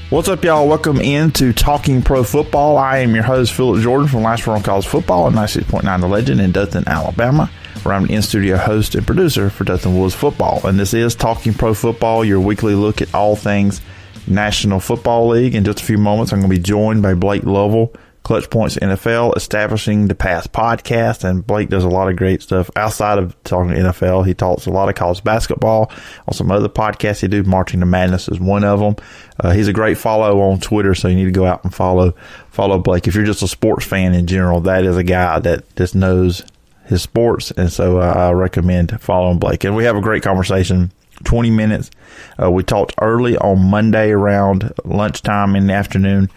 What's up, y'all? Welcome into Talking Pro Football. I am your host, Phillip Jordan from Last Word on College Football and 96.9 The Legend in Dothan, Alabama, where I'm an in-studio host and producer for Dothan Woods Football. And this is Talking Pro Football, your weekly look at all things National Football League. In just a few moments, I'm going to be joined by Blake Lovell, Clutch Points NFL, Establishing the Pass podcast, and Blake does a lot of great stuff outside of talking NFL. He talks a lot of college basketball on some other podcasts he do. Marching to Madness is one of them. He's a great follow on Twitter, so you need to go out and follow Blake. If you're just a sports fan in general, that is a guy that just knows his sports, and so I recommend following Blake. And we have a great conversation. 20 minutes. We talked early on Monday around lunchtime in the afternoon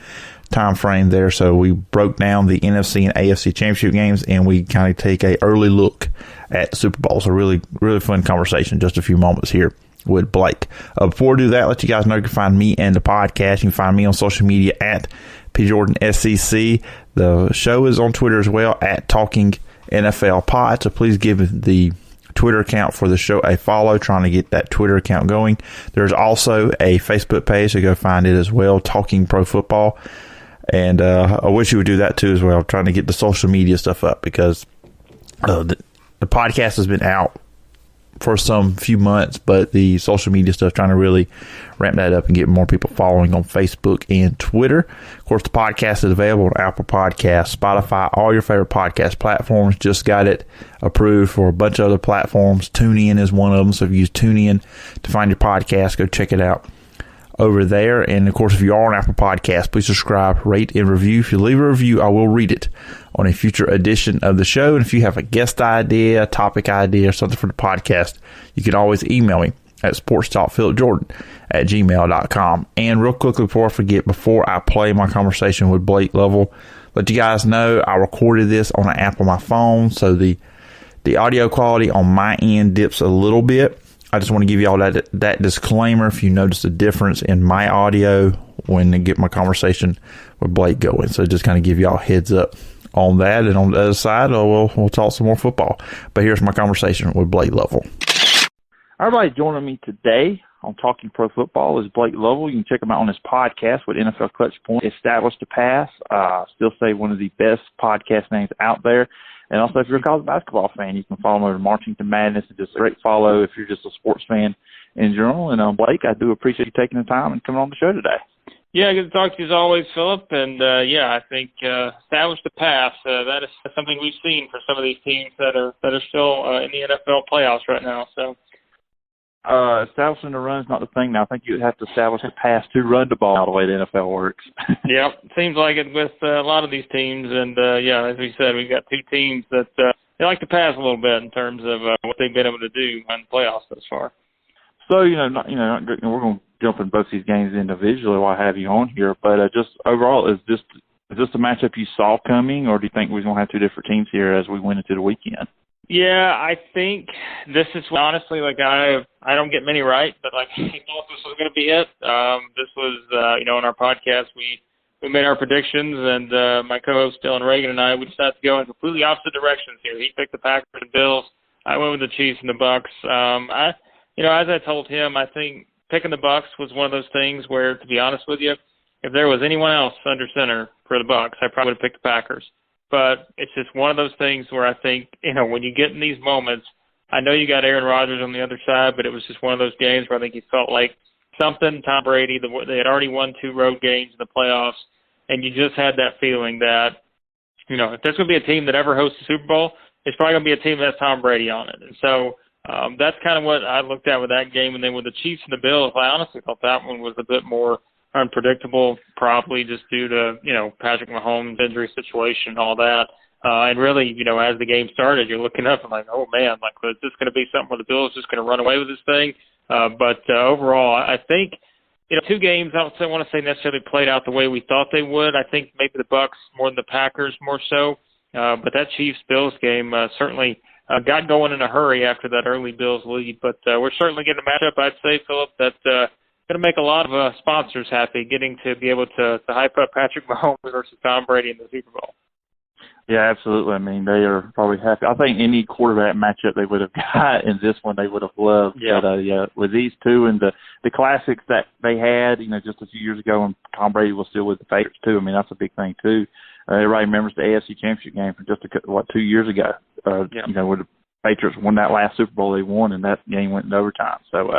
time frame there, so we broke down the NFC and AFC Championship games, and we kind of take a early look at the Super Bowl. So really fun conversation. Just a few moments here with Blake. Before we do that, let you guys know you can find me and the podcast. You can find me on social media at PJordanSEC. The show is on Twitter as well at Talking NFL Pod. So please give the Twitter account for the show a follow, trying to get that Twitter account going. There's also a Facebook page, so go find it as well, Talking Pro Football. And I wish you would do that too as well, trying to get the social media stuff up, because the podcast has been out for some few months, but the social media stuff, trying to really ramp that up and get more people following on Facebook and Twitter. Of course, the podcast is available on Apple Podcasts, Spotify, all your favorite podcast platforms. Just got it approved for a bunch of other platforms. TuneIn is one of them, so if you use TuneIn to find your podcast, go check it out over there. And of course, if you are on Apple Podcasts, please subscribe, rate, and review. If you leave a review, I will read it on a future edition of the show. And if you have a guest idea, a topic idea, or something for the podcast, you can always email me at sportstalkphillipjordan@gmail.com. And real quickly, before I forget, before I play my conversation with Blake Lovell, let you guys know I recorded this on an app on my phone, so the audio quality on my end dips a little bit. I just want to give you all that disclaimer if you notice a difference in my audio when I get my conversation with Blake going. So just kind of give you all a heads up on that. And on the other side, we'll talk some more football. But here's my conversation with Blake Lovell. Everybody joining me today on Talking Pro Football is Blake Lovell. You can check him out on his podcast with NFL Clutch Points, Establish the Pass. Still say one of the best podcast names out there. And also, if you're a college basketball fan, you can follow him over to Marching to Madness. It's just a great follow if you're just a sports fan in general. And Blake, I do appreciate you taking the time and coming on the show today. Yeah, good to talk to you as always, Phillip. And, I think establish the pass. That is something we've seen for some of these teams that are still in the NFL playoffs right now. So establishing the run is not the thing now. I think you have to establish the pass to run the ball the way the NFL works. Yeah, seems like it with a lot of these teams. And, as we said, we've got two teams that they like to pass a little bit in terms of what they've been able to do in the playoffs thus far. So, we're going to jump in both these games individually while I have you on here. But just overall, is this a matchup you saw coming, or do you think we're going to have two different teams here as we went into the weekend? Yeah, I think this is honestly, I don't get many right, but I thought this was going to be it. This was, on our podcast, we made our predictions, and my co-host Dylan Reagan and I, we decided to go in completely opposite directions here. He picked the Packers and Bills. I went with the Chiefs and the Bucks. As I told him, I think picking the Bucks was one of those things where, to be honest with you, if there was anyone else under center for the Bucks, I probably would have picked the Packers. But it's just one of those things where I think, when you get in these moments, I know you got Aaron Rodgers on the other side, but it was just one of those games where I think you felt like something, Tom Brady, they had already won 2 road games in the playoffs, and you just had that feeling that, if there's going to be a team that ever hosts the Super Bowl, it's probably going to be a team that has Tom Brady on it. And so that's kind of what I looked at with that game. And then with the Chiefs and the Bills, I honestly thought that one was a bit more unpredictable, probably just due to, Patrick Mahomes' injury situation and all that. And really, as the game started, you're looking up and oh man, is this going to be something where the Bills just going to run away with this thing? But overall, I think, two games, I don't want to say necessarily played out the way we thought they would. I think maybe the Bucks more than the Packers more so. But that Chiefs-Bills game certainly got going in a hurry after that early Bills lead. But we're certainly getting a matchup, I'd say, Phillip, that's going to make a lot of sponsors happy, getting to be able to hype up Patrick Mahomes versus Tom Brady in the Super Bowl. Yeah, absolutely. I mean, they are probably happy. I think any quarterback matchup they would have got in this one they would have loved. Yeah. But, with these two and the classics that they had, just a few years ago when Tom Brady was still with the Patriots too. I mean, that's a big thing too. Everybody remembers the AFC Championship game from just 2 years ago. Where the Patriots won that last Super Bowl they won, and that game went into overtime. So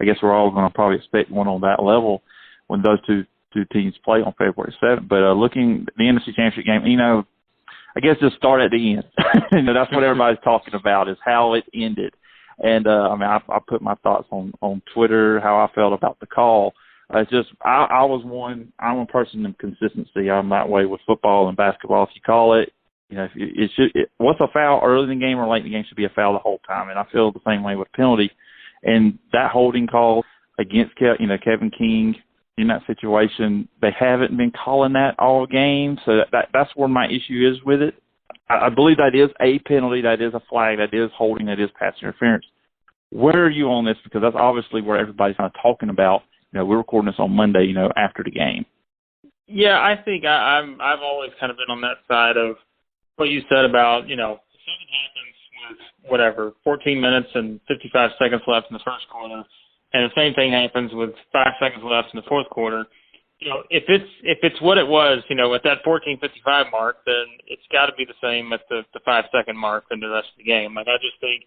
I guess we're all going to probably expect one on that level when those two teams play on February 7th. But looking at the NFC Championship game, I guess just start at the end. That's what everybody's talking about is how it ended. And, I put my thoughts on Twitter, how I felt about the call. It's just I'm a person of consistency. I'm that way with football and basketball. If you call it, what's a foul early in the game or late in the game should be a foul the whole time. And I feel the same way with penalty. And that holding call against Kevin King in that situation, they haven't been calling that all game. So that's where my issue is with it. I believe that is a penalty, that is a flag, that is holding, that is pass interference. Where are you on this? Because that's obviously where everybody's kind of talking about. We're recording this on Monday, after the game. Yeah, I think I've always kind of been on that side of what you said about, if something happens with 14 minutes and 55 seconds left in the first quarter, and the same thing happens with 5 seconds left in the fourth quarter, if it's what it was, at that 14:55 mark, then it's got to be the same at the 5 second mark in the rest of the game. Like, I just think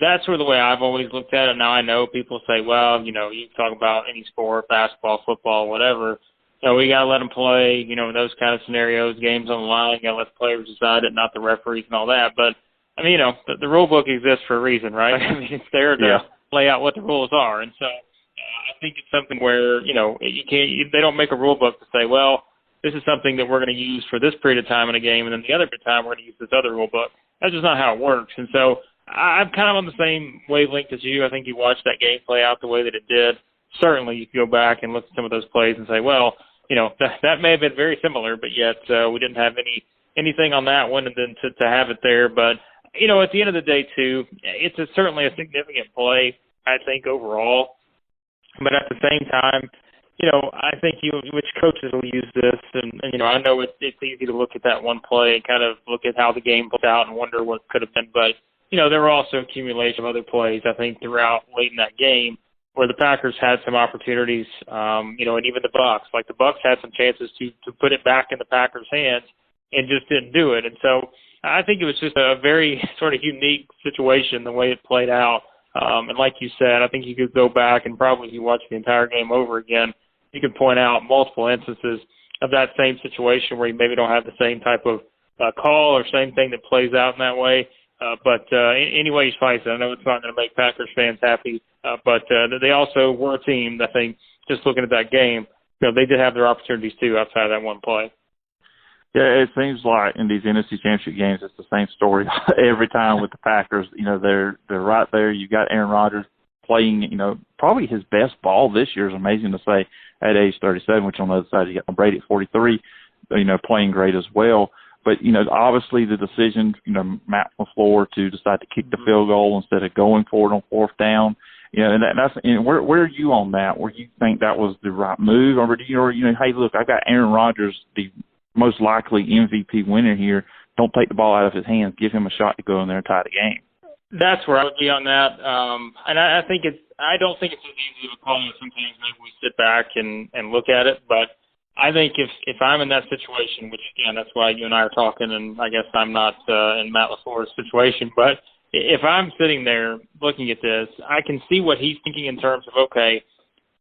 that's sort of the way I've always looked at it. Now I know people say, well, you talk about any sport, basketball, football, whatever. We got to let them play, those kind of scenarios, games on the line, got to let the players decide it, not the referees and all that. But, the rule book exists for a reason, right? It's there to lay out what the rules are. And so I think it's something where, they don't make a rule book to say, well, this is something that we're going to use for this period of time in a game, and then the other period of time we're going to use this other rule book. That's just not how it works. And so I'm kind of on the same wavelength as you. I think you watched that game play out the way that it did. Certainly you can go back and look at some of those plays and say, well, that may have been very similar, but yet we didn't have anything on that one, and then to have it there. But, at the end of the day, too, it's certainly a significant play, I think, overall. But at the same time, I think which coaches will use this, and I know it's easy to look at that one play and kind of look at how the game played out and wonder what could have been. But, there were also accumulation of other plays, I think, throughout late in that game where the Packers had some opportunities, and even the Bucks. Like, the Bucks had some chances to put it back in the Packers' hands and just didn't do it. And so I think it was just a very sort of unique situation, the way it played out. And like you said, I think you could go back and probably if you watch the entire game over again, you could point out multiple instances of that same situation where you maybe don't have the same type of call or same thing that plays out in that way. But any way you slice it, I know it's not going to make Packers fans happy, but they also were a team, I think, just looking at that game, they did have their opportunities too outside of that one play. Yeah, it seems like in these NFC Championship games, it's the same story every time with the Packers. They're right there. You got Aaron Rodgers playing, probably his best ball this year. Is amazing to say at age 37, which on the other side you got Brady at 43, playing great as well. But, obviously the decision, Matt LaFleur to decide to kick the field goal instead of going for it on fourth down, and where are you on that? Where you think that was the right move? Or do you, hey, look, I got Aaron Rodgers, the most likely MVP winner here. Don't take the ball out of his hands. Give him a shot to go in there and tie the game. That's where I would be on that. And I don't think it's as easy to call it. Sometimes maybe we sit back and look at it, but I think if I'm in that situation, which again, that's why you and I are talking, and I guess I'm not in Matt LaFleur's situation, but if I'm sitting there looking at this, I can see what he's thinking in terms of, okay,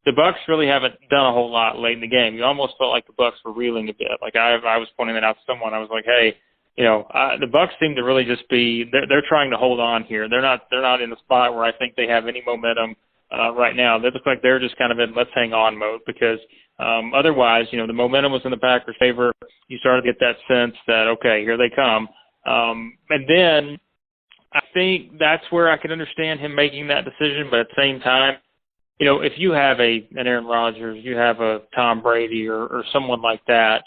the Bucks really haven't done a whole lot late in the game. You almost felt like the Bucks were reeling a bit. Like I was pointing that out to someone. I was like, hey, the Bucks seem to really just be they're trying to hold on here. They're not in the spot where I think they have any momentum right now. They look like they're just kind of in let's hang on mode because otherwise, the momentum was in the Packers' favor. You started to get that sense that okay, here they come, and then I think that's where I could understand him making that decision. But at the same time, if you have an Aaron Rodgers, you have a Tom Brady or someone like that,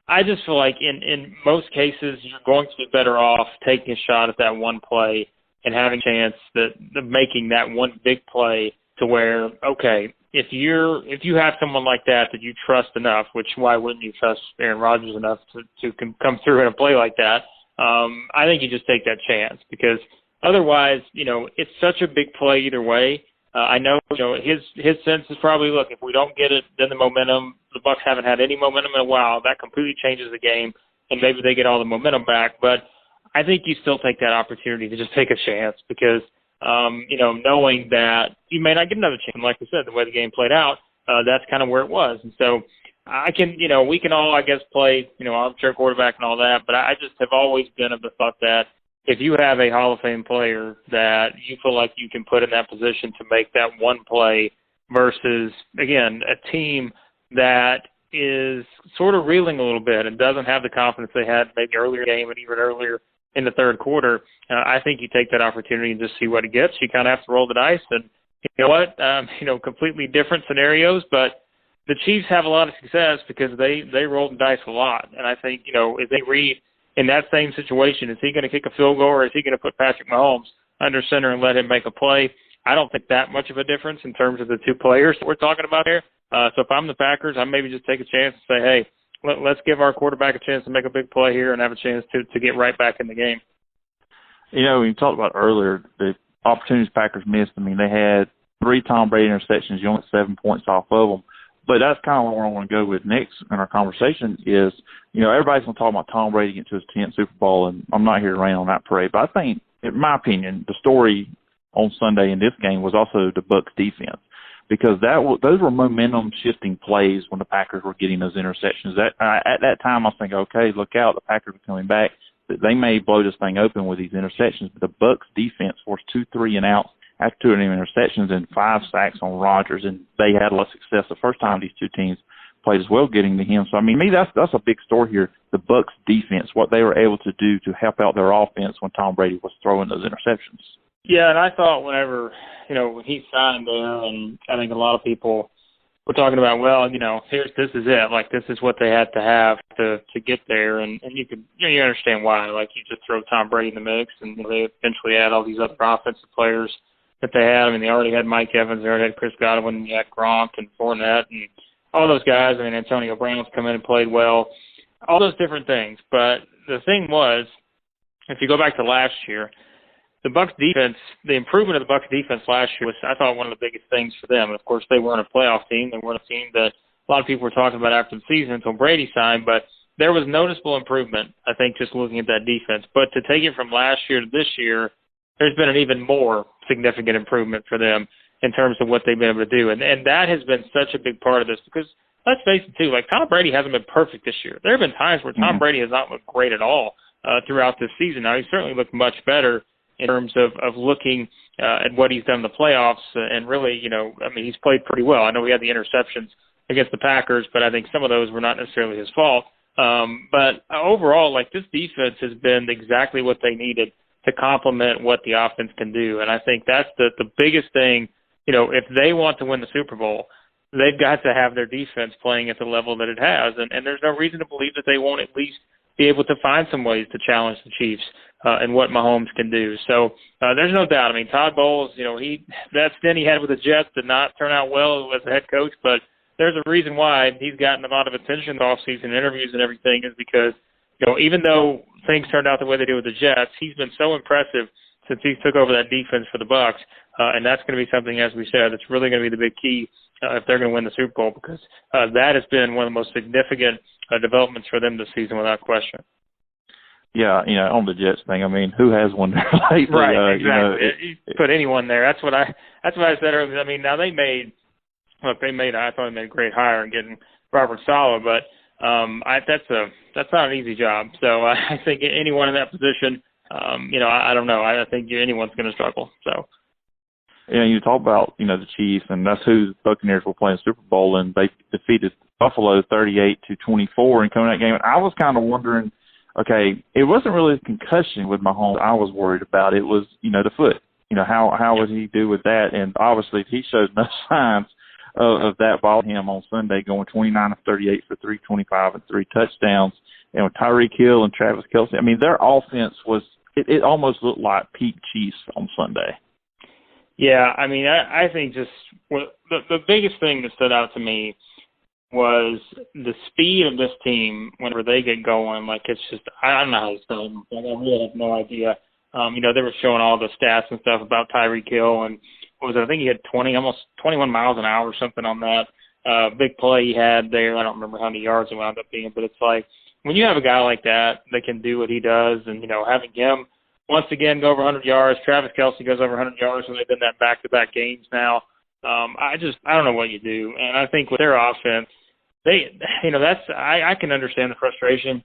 I just feel like in most cases you're going to be better off taking a shot at that one play and having a chance that making that one big play to where, okay, if you have someone like that you trust enough, which why wouldn't you trust Aaron Rodgers enough to come through in a play like that? I think you just take that chance because otherwise, it's such a big play either way. I know, his sense is probably, look, if we don't get it, then the momentum, the Bucs haven't had any momentum in a while. That completely changes the game, and maybe they get all the momentum back. But I think you still take that opportunity to just take a chance because, knowing that you may not get another chance. Like I said, the way the game played out, that's kind of where it was. And so we can all, I guess, play, armchair quarterback and all that, but I just have always been of the thought that if you have a Hall of Fame player that you feel like you can put in that position to make that one play versus, again, a team that is sort of reeling a little bit and doesn't have the confidence they had maybe earlier in the game and even earlier in the third quarter, I think you take that opportunity and just see what it gets. You kind of have to roll the dice. And you know what? Completely different scenarios, but the Chiefs have a lot of success because they roll the dice a lot. And I think, if they read in that same situation, is he going to kick a field goal or is he going to put Patrick Mahomes under center and let him make a play? I don't think that much of a difference in terms of the two players that we're talking about here. So if I'm the Packers, I maybe just take a chance and say, hey, let's give our quarterback a chance to make a big play here and have a chance to get right back in the game. We talked about earlier the opportunities Packers missed. I mean, they had 3 Tom Brady interceptions. You only get 7 points off of them. But that's kind of where I want to go with next in our conversation is, everybody's going to talk about Tom Brady getting to his 10th Super Bowl, and I'm not here to rain on that parade. But I think, in my opinion, the story on Sunday in this game was also the Bucs defense because those were momentum-shifting plays when the Packers were getting those interceptions. At that time, I was thinking, okay, look out, the Packers are coming back. They may blow this thing open with these interceptions, but the Bucs defense forced 2 3-and-outs after 2 interceptions and 5 sacks on Rodgers, and they had a lot of success the first time these two teams played as well getting to him. So, I mean, to me, that's a big story here, the Bucs defense, what they were able to do to help out their offense when Tom Brady was throwing those interceptions. Yeah, and I thought whenever, when he signed there, and I think a lot of people were talking about, well, this is it. Like, this is what they had to have to get there, and you could, you understand why. Like, you just throw Tom Brady in the mix, and they eventually had all these other offensive players that they had. I mean, they already had Mike Evans, they already had Chris Godwin, you had Gronk and Fournette and all those guys. I mean, Antonio Brown's come in and played well, all those different things. But the thing was, if you go back to last year, the Bucs defense, the improvement of the Bucs defense last year was, I thought, one of the biggest things for them. And of course, they weren't a playoff team. They weren't a team that a lot of people were talking about after the season until Brady signed. But there was noticeable improvement, I think, just looking at that defense. But to take it from last year to this year, there's been an even more significant improvement for them in terms of what they've been able to do. And that has been such a big part of this because, let's face it, too, like Tom Brady hasn't been perfect this year. There have been times where Tom Brady has not looked great at all throughout this season. Now, he certainly looked much better in terms of looking at what he's done in the playoffs. And really, he's played pretty well. I know he had the interceptions against the Packers, but I think some of those were not necessarily his fault. But overall, like, this defense has been exactly what they needed to complement what the offense can do. And I think that's the biggest thing. If they want to win the Super Bowl, they've got to have their defense playing at the level that it has. And there's no reason to believe that they won't at least be able to find some ways to challenge the Chiefs and what Mahomes can do. So there's no doubt. I mean, Todd Bowles, that stint he had with the Jets did not turn out well as a head coach, but there's a reason why he's gotten a lot of attention in the offseason interviews and everything is because, even though things turned out the way they did with the Jets, he's been so impressive since he took over that defense for the Bucs, and that's going to be something, as we said, that's really going to be the big key if they're going to win the Super Bowl because that has been one of the most significant developmants for them this season without question. Yeah, on the Jets thing, I mean, who has one there lately? Right, exactly. You put anyone there. That's what I said earlier. I mean, now I thought they made a great hire in getting Robert Saleh, but that's not an easy job. So I think anyone in that position, I don't know. I think anyone's going to struggle. So. Yeah, you talk about, the Chiefs, and that's who the Buccaneers were playing Super Bowl, and they defeated Buffalo 38-24 in coming that game. And I was kind of wondering, okay, it wasn't really a concussion with Mahomes I was worried about. It was, the foot. How would he do with that? And obviously he showed no signs of that ball him on Sunday, going 29 of 38 for 325 and 3 touchdowns. And with Tyreek Hill and Travis Kelce, I mean, their offense was, it almost looked like peak Chiefs on Sunday. Yeah, I mean, I think just the biggest thing that stood out to me was the speed of this team whenever they get going. Like, it's just, I don't know how to explain it. Like, I really have no idea. They were showing all the stats and stuff about Tyreek Hill, and what was it? I think he had almost 21 miles an hour or something on that big play he had there. I don't remember how many yards it wound up being, but it's like, when you have a guy like that can do what he does, and, having him once again go over 100 yards, Travis Kelce goes over 100 yards, and they've been that back-to-back games now. I don't know what you do. And I think with their offense, I can understand the frustration.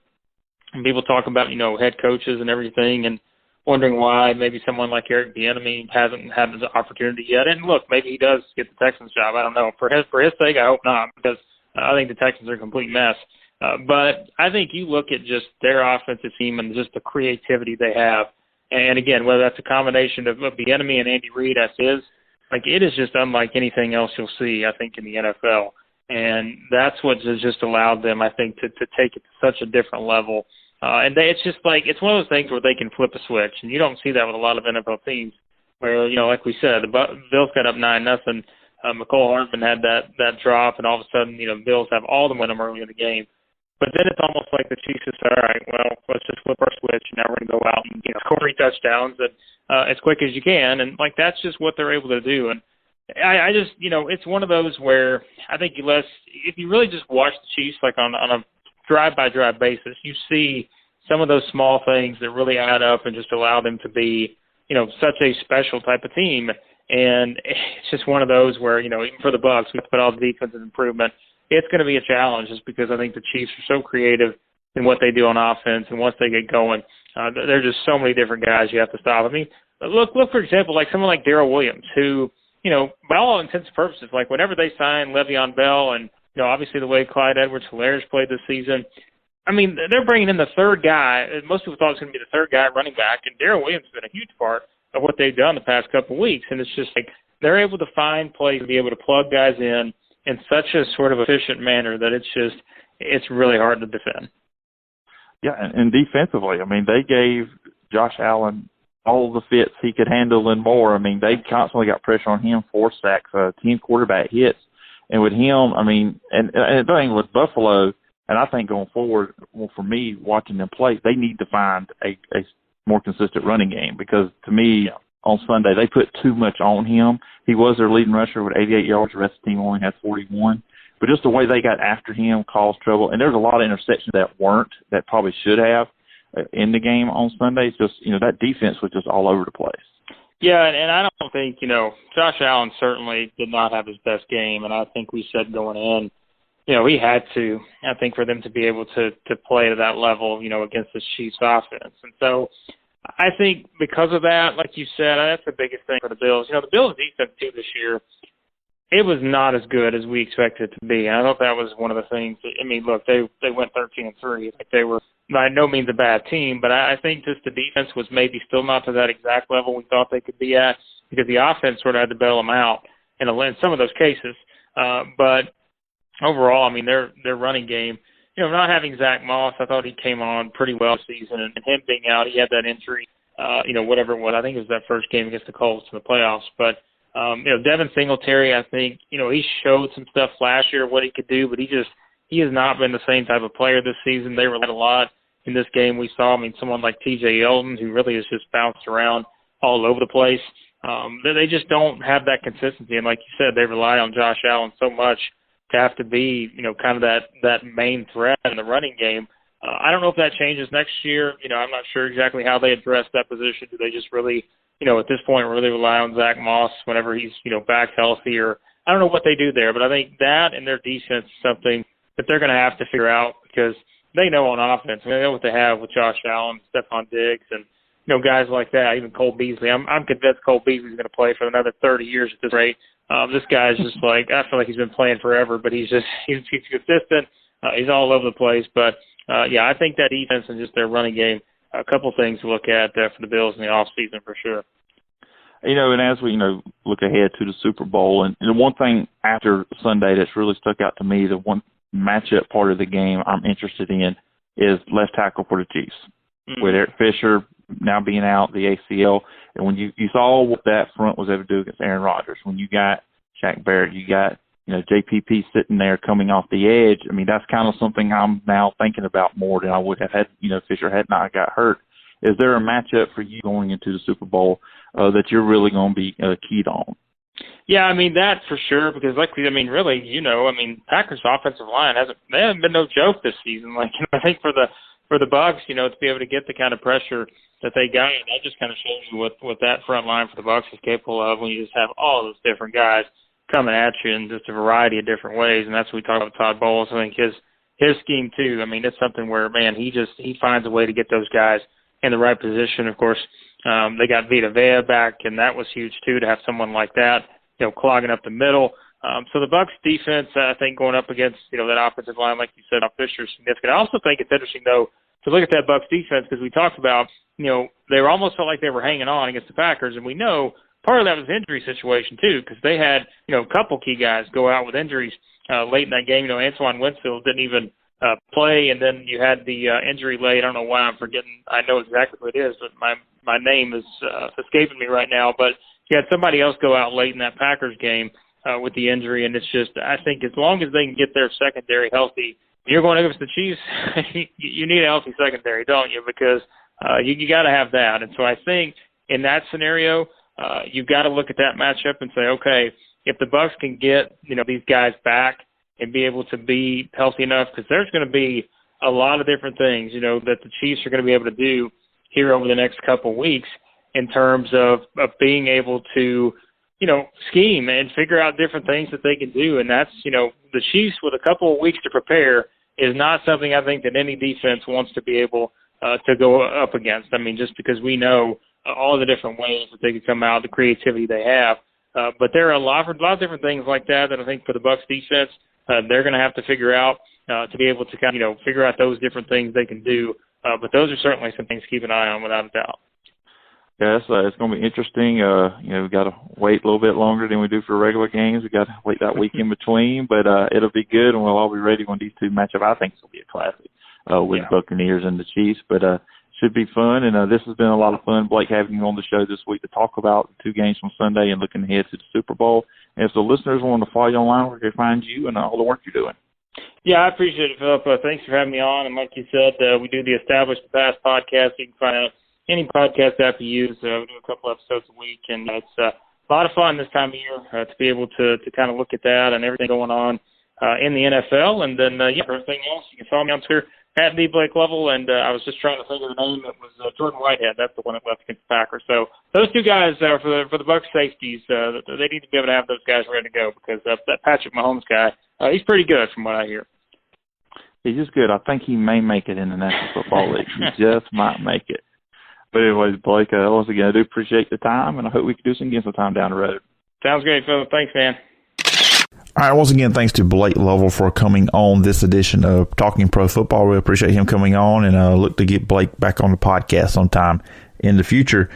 And people talk about, head coaches and everything, and wondering why maybe someone like Eric Bieniemy hasn't had the opportunity yet. And look, maybe he does get the Texans job. I don't know. For his sake, I hope not, because I think the Texans are a complete mess. But I think you look at just their offensive team and just the creativity they have. And again, whether that's a combination of Bieniemy and Andy Reid as is, like, it is just unlike anything else you'll see, I think, in the NFL. And that's what has just allowed them, I think, to take it to such a different level. It's just like, it's one of those things where they can flip a switch, and you don't see that with a lot of NFL teams where, like we said, the Bills got up 9-0. McCole Hardman had that drop, and all of a sudden, Bills have all the momentum early in the game. But then it's almost like the Chiefs just said, all right, well, let's just flip our switch, and now we're going to go out and score 3 touchdowns and as quick as you can. And, like, that's just what they're able to do. And I just, it's one of those where I think if you really just watch the Chiefs, like, on a drive-by-drive basis, you see some of those small things that really add up and just allow them to be, such a special type of team. And it's just one of those where, even for the Bucks, we put all the defensive improvement, it's going to be a challenge just because I think the Chiefs are so creative in what they do on offense, and once they get going, there are just so many different guys you have to stop. I mean, look, for example, like someone like Darrell Williams, who, by all intents and purposes, like whenever they sign Le'Veon Bell and, obviously the way Clyde Edwards-Helaire played this season, I mean, they're bringing in the third guy. Most people thought it was going to be the third guy running back, and Darrell Williams has been a huge part of what they've done the past couple of weeks. And it's just like they're able to find plays to be able to plug guys in such a sort of efficient manner that it's really hard to defend. Yeah, and defensively, I mean, they gave Josh Allen all the fits he could handle and more. I mean, they constantly got pressure on him, 4 sacks, 10 quarterback hits. And with him, I mean, and the thing with Buffalo, and I think going forward, well, for me, watching them play, they need to find a more consistent running game because, to me, on Sunday, they put too much on him. He was their leading rusher with 88 yards. The rest of the team only had 41. But just the way they got after him caused trouble. And there's a lot of interceptions that probably should have in the game on Sunday. It's just, that defense was just all over the place. Yeah, and I don't think, Josh Allen certainly did not have his best game. And I think we said going in, he had to, I think, for them to be able to play to that level, against the Chiefs offense. And so I think because of that, like you said, that's the biggest thing for the Bills. The Bills' defense, too, this year, it was not as good as we expected it to be. And I thought that was one of the things. I mean, look, they went 13-3. Like, they were by no means a bad team, but I think just the defense was maybe still not to that exact level we thought they could be at because the offense sort of had to bail them out in some of those cases. But overall, I mean, their running game, not having Zach Moss, I thought he came on pretty well this season. And him being out, he had that injury, whatever it was. I think it was that first game against the Colts in the playoffs. But, Devin Singletary, I think, he showed some stuff last year of what he could do, but he has not been the same type of player this season. They relied a lot in this game we saw. I mean, someone like T.J. Yeldon, who really has just bounced around all over the place. They just don't have that consistency. And like you said, they rely on Josh Allen so much to have to be, kind of that main threat in the running game. I don't know if that changes next year. I'm not sure exactly how they address that position. Do they just really, at this point, really rely on Zach Moss whenever he's, back healthy? Or I don't know what they do there, but I think that and their defense is something that they're going to have to figure out because they know on offense. I mean, they know what they have with Josh Allen, Stephon Diggs, and, guys like that, even Cole Beasley. I'm convinced Cole Beasley's going to play for another 30 years at this rate. This guy's just like, I feel like he's been playing forever, but he's consistent. He's all over the place. But, I think that defense and just their running game, a couple things to look at for the Bills in the offseason for sure. And as we, look ahead to the Super Bowl, and the one thing after Sunday that's really stuck out to me, the one matchup part of the game I'm interested in is left tackle for the Chiefs. Mm-hmm. With Eric Fisher now being out, the ACL, and when you saw what that front was able to do against Aaron Rodgers, when you got Shaq Barrett, you got JPP sitting there coming off the edge. I mean, that's kind of something I'm now thinking about more than I would have had, Fisher had not got hurt. Is there a matchup for you going into the Super Bowl that you're really going to be keyed on? Yeah, I mean, that for sure, because Packers' offensive line haven't been no joke this season. I think for the Bucks, to be able to get the kind of pressure that they got, that just kind of shows you what that front line for the Bucks is capable of when you just have all those different guys coming at you in just a variety of different ways. And that's what we talk about Todd Bowles. I think his scheme too. I mean, it's something where, man, he finds a way to get those guys in the right position. Of course, they got Vita Vea back, and that was huge too, to have someone like that, clogging up the middle. So the Bucks defense, I think, going up against, that offensive line, like you said, Fisher is significant. I also think it's interesting, though, to look at that Bucks defense, because we talked about, they were almost felt like they were hanging on against the Packers, and we know part of that was injury situation too, because they had, a couple key guys go out with injuries late in that game. Antoine Winfield didn't even play, and then you had the injury late. I don't know why I'm forgetting. I know exactly what it is, but my name is escaping me right now. But you had somebody else go out late in that Packers game with the injury, and it's just, I think as long as they can get their secondary healthy, you're going against the Chiefs, you need a healthy secondary, don't you? Because you got to have that. And so I think in that scenario, you've got to look at that matchup and say, okay, if the Bucks can get, these guys back and be able to be healthy enough, because there's going to be a lot of different things, that the Chiefs are going to be able to do here over the next couple of weeks in terms of being able to, scheme and figure out different things that they can do. And that's, the Chiefs with a couple of weeks to prepare is not something I think that any defense wants to be able to go up against. I mean, just because we know all the different ways that they could come out, the creativity they have. But there are a lot of different things like that I think for the Bucs defense, they're going to have to figure out to be able to kind of, figure out those different things they can do. But those are certainly some things to keep an eye on without a doubt. Yeah, it's going to be interesting. We've got to wait a little bit longer than we do for regular games. We've got to wait that week in between, but it'll be good, and we'll all be ready when these two match up. I think this will be a classic with the Buccaneers and the Chiefs, but should be fun. And this has been a lot of fun, Blake, having you on the show this week to talk about the two games from Sunday and looking ahead to the Super Bowl. And if the listeners want to follow you online, where can they find you and all the work you're doing? Yeah, I appreciate it, Phillip. Thanks for having me on. And like you said, we do the Established the Past podcast. You can find out any podcast app you use. We do a couple episodes a week, and it's a lot of fun this time of year to be able to kind of look at that and everything going on in the NFL. And then, for everything else, you can follow me on Twitter at the Blake Lovell. And I was just trying to think of the name. It was Jordan Whitehead. That's the one that left against the Packers. So those two guys for the Bucs safeties, they need to be able to have those guys ready to go because that Patrick Mahomes guy, he's pretty good from what I hear. He's just good. I think he may make it in the National Football League. He just might make it. But anyways, Blake, once again, I do appreciate the time, and I hope we can do some again sometime down the road. Sounds great, Phillip. Thanks, man. All right, once again, thanks to Blake Lovell for coming on this edition of Talking Pro Football. We appreciate him coming on, and look to get Blake back on the podcast sometime in the future.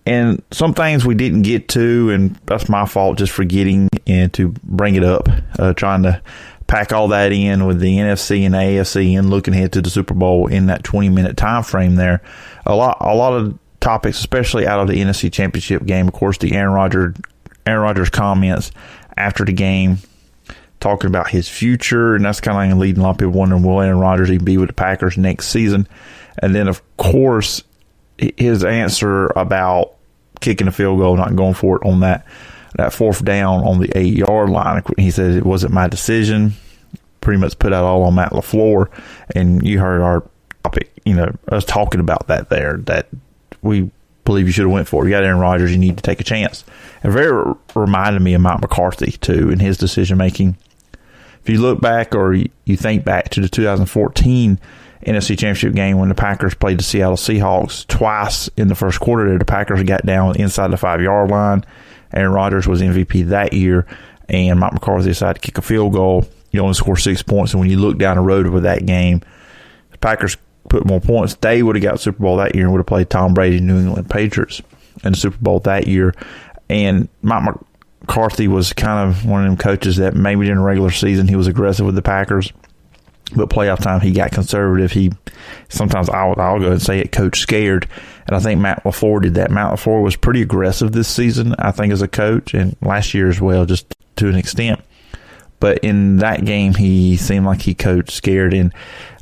And some things we didn't get to, and that's my fault, just forgetting and to bring it up, trying to pack all that in with the NFC and AFC and looking ahead to the Super Bowl in that 20-minute time frame there. A lot of topics, especially out of the NFC Championship game. Of course, the Aaron Rodgers comments after the game, talking about his future, and that's kind of leading a lot of people wondering, will Aaron Rodgers even be with the Packers next season? And then, of course, his answer about kicking a field goal, not going for it on that fourth down on the 8-yard line. He said it wasn't my decision. Pretty much put out all on Matt LaFleur, and you heard our topic, us talking about that there, that we believe you should have went for it. You got Aaron Rodgers, you need to take a chance. And very reminded me of Mike McCarthy, too, in his decision-making. If you look back or you think back to the 2014 NFC Championship game when the Packers played the Seattle Seahawks twice in the first quarter there, the Packers got down inside the 5-yard line. Aaron Rodgers was MVP that year, and Mike McCarthy decided to kick a field goal. You only score 6 points, and when you look down the road with that game, the Packers put more points. They would have got Super Bowl that year and would have played Tom Brady and New England Patriots in the Super Bowl that year. And Mike McCarthy was kind of one of them coaches that maybe during the regular season he was aggressive with the Packers, but playoff time he got conservative. Sometimes I'll go ahead and say it, coach scared. And I think Matt LaFleur did that. Matt LaFleur was pretty aggressive this season, I think, as a coach, and last year as well, just to an extent. But in that game, he seemed like he coached scared. And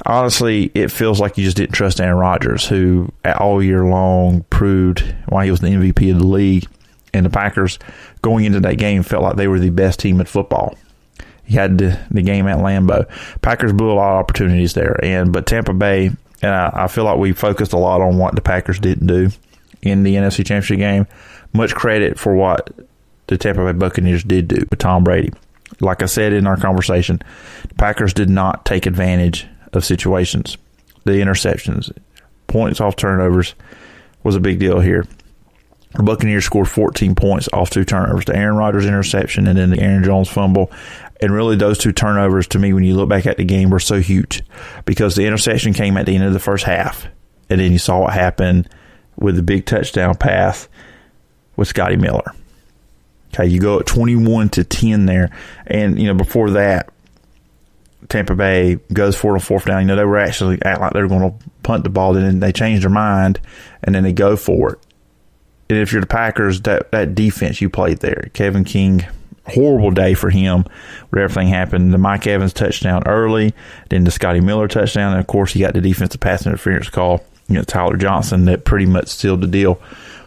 honestly, it feels like you just didn't trust Aaron Rodgers, who all year long proved why he was the MVP of the league. And the Packers, going into that game, felt like they were the best team in football. He had the game at Lambeau. Packers blew a lot of opportunities there. But Tampa Bay, and I feel like we focused a lot on what the Packers didn't do in the NFC Championship game. Much credit for what the Tampa Bay Buccaneers did do with Tom Brady. Like I said in our conversation, the Packers did not take advantage of situations. The interceptions, points off turnovers was a big deal here. The Buccaneers scored 14 points off 2 turnovers. The Aaron Rodgers interception and then the Aaron Jones fumble. And really those 2 turnovers, to me, when you look back at the game, were so huge because the interception came at the end of the first half. And then you saw what happened with the big touchdown pass with Scotty Miller. Okay, you go at 21-10 there. And, before that, Tampa Bay goes for it on 4th down. They were actually acting like they were going to punt the ball. Then they changed their mind, and then they go for it. And if you're the Packers, that defense you played there, Kevin King, horrible day for him where everything happened. The Mike Evans touchdown early, then the Scotty Miller touchdown, and, of course, he got the defensive pass interference call, Tyler Johnson, that pretty much sealed the deal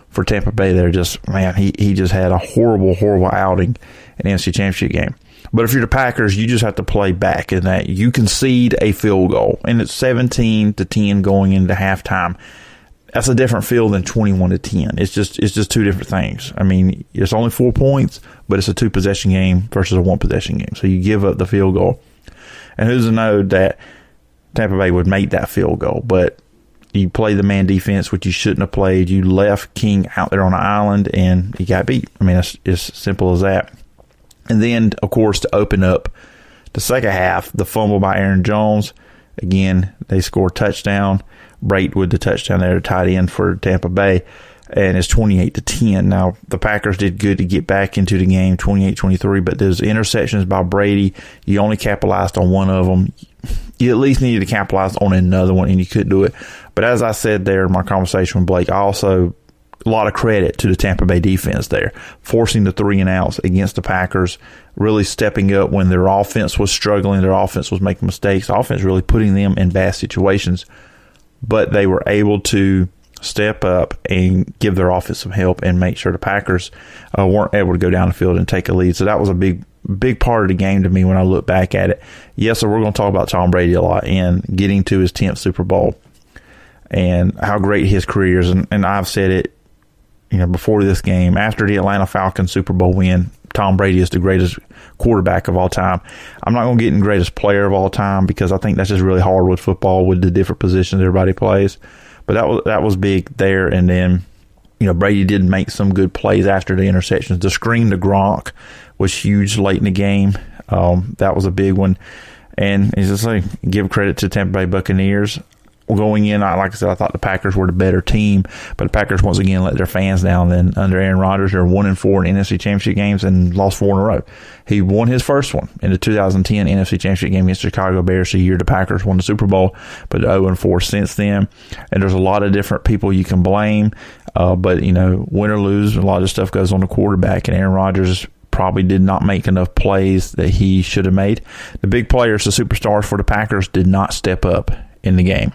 for Tampa Bay there. He just had a horrible, horrible outing in the NFC Championship game. But if you're the Packers, you just have to play back in that you concede a field goal, and it's 17-10 going into halftime. That's a different feel than 21-10. It's just 2 different things. I mean, it's only 4 points, but it's a 2-possession game versus a 1-possession game. So you give up the field goal. And who's to know that Tampa Bay would make that field goal? But you play the man defense, which you shouldn't have played. You left King out there on the island, and he got beat. I mean, it's as simple as that. And then, of course, to open up the second half, the fumble by Aaron Jones. Again, they score a touchdown. Brate with the touchdown there, tight end for Tampa Bay, and it's 28-10. Now, the Packers did good to get back into the game, 28-23, but those interceptions by Brady, you only capitalized on one of them. You at least needed to capitalize on another one, and you couldn't do it. But as I said there in my conversation with Blake, also a lot of credit to the Tampa Bay defense there, forcing the 3-and-outs against the Packers, really stepping up when their offense was struggling, their offense was making mistakes, the offense really putting them in bad situations. But they were able to step up and give their offense some help and make sure the Packers weren't able to go down the field and take a lead. So that was a big part of the game to me when I look back at it. Yes, sir, we're going to talk about Tom Brady a lot and getting to his 10th Super Bowl and how great his career is. And I've said it, before this game, after the Atlanta Falcons Super Bowl win, Tom Brady is the greatest quarterback of all time. I'm not going to get in greatest player of all time because I think that's just really hard with football with the different positions everybody plays. But that was big there. And then, Brady did make some good plays after the interceptions. The screen to Gronk was huge late in the game. That was a big one. And as I say, give credit to Tampa Bay Buccaneers. Going in, like I said, I thought the Packers were the better team, but the Packers once again let their fans down. Then under Aaron Rodgers, they're 1-4 in NFC Championship games and lost 4 in a row. He won his first one in the 2010 NFC Championship game against Chicago Bears. The year the Packers won the Super Bowl, but 0-4 since then. And there's a lot of different people you can blame, but win or lose, a lot of stuff goes on the quarterback. And Aaron Rodgers probably did not make enough plays that he should have made. The big players, the superstars for the Packers, did not step up in the game.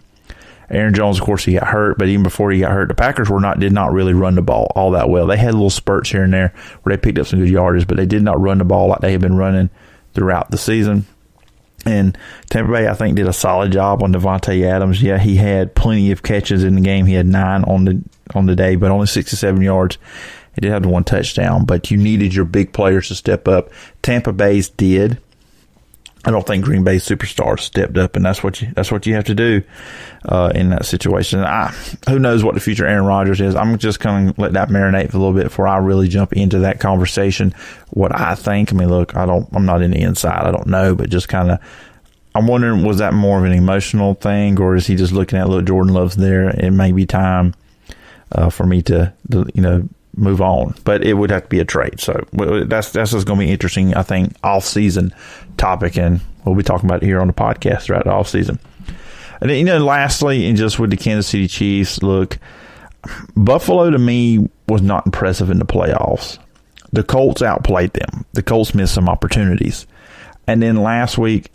Aaron Jones, of course, he got hurt, but even before he got hurt, the Packers did not really run the ball all that well. They had little spurts here and there where they picked up some good yardage, but they did not run the ball like they had been running throughout the season. And Tampa Bay, I think, did a solid job on Devontae Adams. Yeah, he had plenty of catches in the game. He had 9 on the day, but only 67 yards. He did have the 1 touchdown, but you needed your big players to step up. Tampa Bay's did. I don't think Green Bay's superstars stepped up, and that's what you have to do in that situation. Who knows what the future Aaron Rodgers is? I'm just going to let that marinate for a little bit before I really jump into that conversation. What I think. I mean, look, I'm not in the inside. I don't know, but just kind of, I'm wondering, was that more of an emotional thing, or is he just looking at, look, Jordan Love's there? It may be time for me to move on, but it would have to be a trade. So that's just going to be interesting, I think, off-season topic, and we'll be talking about it here on the podcast throughout the off-season. And then, lastly, and just with the Kansas City Chiefs, look, Buffalo to me was not impressive in the playoffs. The Colts outplayed them. The Colts missed some opportunities. And then last week,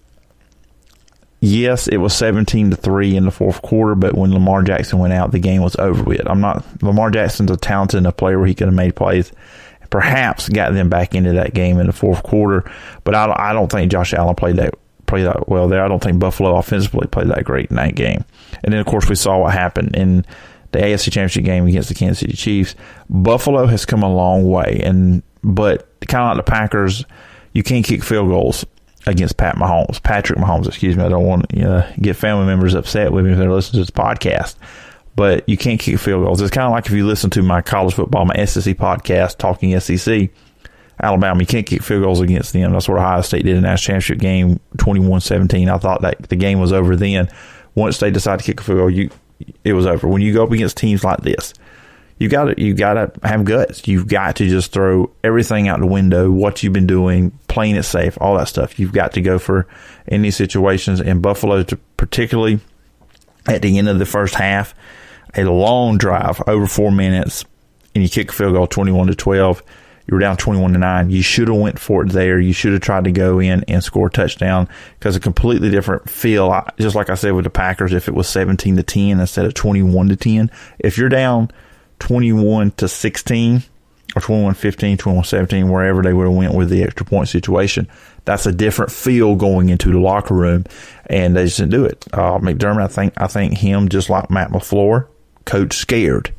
yes, it was 17-3 in the fourth quarter, but when Lamar Jackson went out, the game was over with. Lamar Jackson's a talented enough player where he could have made plays, perhaps got them back into that game in the fourth quarter. But I don't think Josh Allen played that well there. I don't think Buffalo offensively played that great in that game. And then, of course, we saw what happened in the AFC Championship game against the Kansas City Chiefs. Buffalo has come a long way, but kind of like the Packers, you can't kick field goals against Patrick Mahomes, excuse me. I don't want to get family members upset with me if they're listening to this podcast. But you can't kick field goals. It's kind of like if you listen to my college football, my SEC podcast, Talking SEC, Alabama, you can't kick field goals against them. That's what Ohio State did in the national championship game, 21-17. I thought that the game was over then. Once they decided to kick a field goal, it was over. When you go up against teams like this, you got to have guts. You've got to just throw everything out the window, what you've been doing, playing it safe, all that stuff. You've got to go for in these situations. In Buffalo, particularly at the end of the first half, a long drive, over 4 minutes, and you kick a field goal 21-12. You were down 21-9. You should have went for it there. You should have tried to go in and score a touchdown because a completely different feel. Just like I said with the Packers, if it was 17-10 instead of 21-10, if you're down 21-16 or 21-15, 21-17, wherever they would have went with the extra point situation, that's a different feel going into the locker room, and they just didn't do it. McDermott, I think him, just like Matt LaFleur, coach scared.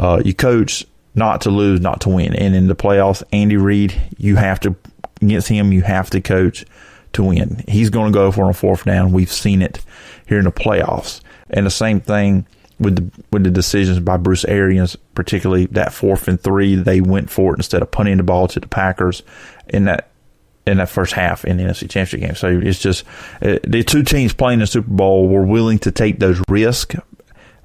You coach not to lose, not to win. And in the playoffs, Andy Reid, against him, you have to coach to win. He's going to go for a fourth down. We've seen it here in the playoffs. And the same thing with the decisions by Bruce Arians, particularly that 4th and 3, they went for it instead of punting the ball to the Packers in that first half in the NFC Championship game. So it's just the two teams playing the Super Bowl were willing to take those risks,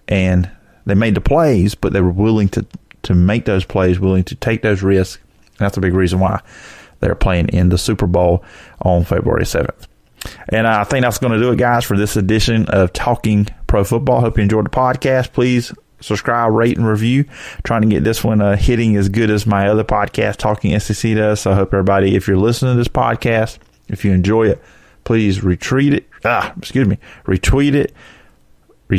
and they made the plays, but they were willing to make those plays, willing to take those risks. And that's a big reason why they're playing in the Super Bowl on February 7th. And I think that's going to do it, guys, for this edition of Talking Pro Football. Hope you enjoyed the podcast. Please subscribe, rate, and review. Trying to get this one hitting as good as my other podcast, Talking SEC, does. So I hope everybody, if you're listening to this podcast, if you enjoy it, please retweet it,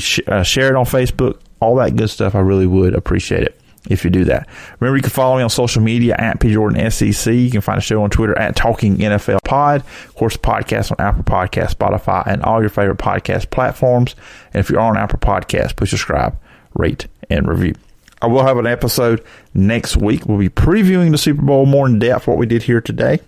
share it on Facebook, all that good stuff. I really would appreciate it if you do that. Remember, you can follow me on social media at PJordanSEC. You can find the show on Twitter at Talking NFL Pod. Of course, the podcast on Apple Podcasts, Spotify, and all your favorite podcast platforms. And if you're on Apple Podcasts, please subscribe, rate, and review. I will have an episode next week. We'll be previewing the Super Bowl more in depth, what we did here today.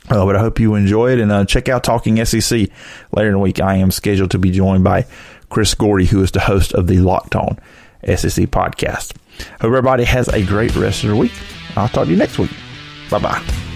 But I hope you enjoy it. And check out Talking SEC later in the week. I am scheduled to be joined by Chris Gordy, who is the host of the Locked On SEC podcast. Hope everybody has a great rest of their week. I'll talk to you next week. Bye-bye.